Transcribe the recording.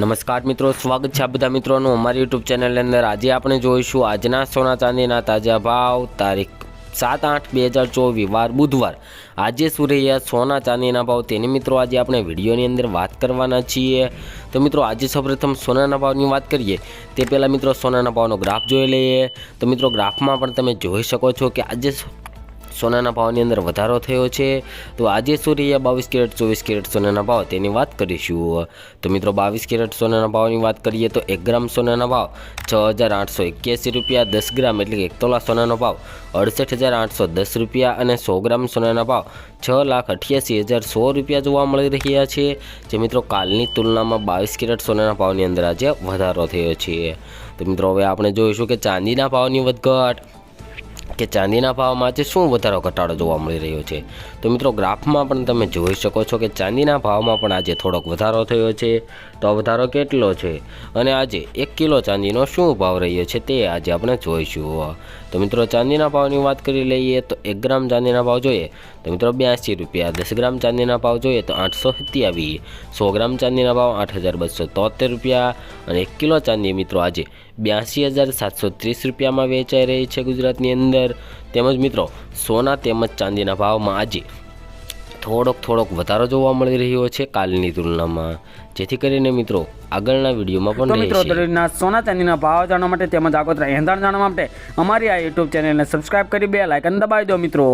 નમસ્કાર મિત્રો, સ્વાગત છે આ બધા મિત્રોનું અમારી યુટ્યુબ ચેનલની અંદર। આજે આપણે જોઈશું આજના સોના ચાંદીના તાજા ભાવ તારીખ 7/8/2024 વાર બુધવાર। આજે શું રહ્યા સોના ચાંદીના ભાવ તેની મિત્રો આજે આપણે વિડીયોની અંદર વાત કરવાના છીએ। તો મિત્રો આજે સૌપ્રથમ સોનાના ભાવની વાત કરીએ તે પહેલાં મિત્રો સોનાના ભાવનો ગ્રાફ જોઈ લઈએ। તો મિત્રો ગ્રાફમાં પણ તમે જોઈ શકો છો કે આજે સોનાના ભાવની અંદર વધારો થયો છે। તો આજે શું રહ્યા 22 કેરેટ 24 કેરેટ સોનાના ભાવ તેની વાત કરીશું। તો મિત્રો 22 કેરેટ સોનાના ભાવની વાત કરીએ તો 1 ગ્રામ સોનાના ભાવ 6,881 રૂપિયા, 10 ગ્રામ એટલે કે 1 તોલા સોનાનો ભાવ 68,810 રૂપિયા અને 100 ગ્રામ સોનાના ભાવ 6,88,100 રૂપિયા જોવા મળી રહ્યા છે। જે મિત્રો કાલની તુલનામાં 22 કેરેટ સોનાના ભાવની અંદર આજે વધારો થયો છે। તો મિત્રો હવે આપણે જોઈશું કે ચાંદીના ભાવની વધઘટ કે ચાંદીના ભાવમાં આજે શું વધારો ઘટાડો જોવા મળી રહ્યો છે। તો મિત્રો ગ્રાફમાં પણ તમે જોઈ શકો છો કે ચાંદીના ભાવમાં પણ આજે થોડોક વધારો થયો છે। તો આ વધારો કેટલો છે અને આજે 1 કિલો ચાંદીનો શું ભાવ રહ્યો છે તે આજે આપણે જોઈશું। તો મિત્રો ચાંદીના ભાવની વાત કરી લઈએ તો 1 ગ્રામ ચાંદીના ભાવ જોઈએ તો મિત્રો 82 રૂપિયા, 10 ગ્રામ ચાંદીના ભાવ જોઈએ તો 827, 100 ગ્રામ ચાંદીના ભાવ 8,273 રૂપિયા અને 1 કિલો ચાંદી મિત્રો આજે 82,730 રૂપિયામાં વેચાઈ રહી છે ગુજરાતની અંદર। તેમજ મિત્રો સોના તેમજ ચાંદીના ભાવમાં આજે થોડોક વધારો જોવા મળી રહ્યો છે કાલની તુલનામાં, જેથી કરીને મિત્રો આગળના વિડીયોમાં પણ મિત્રો દરરોજના સોના ચાંદીના ભાવ જાણવા માટે તેમજ આગોતરા એંધાણ જાણવા માટે અમારી આ યુટ્યુબ ચેનલને સબસ્ક્રાઇબ કરી બેલ આઇકન દબાવી દો મિત્રો।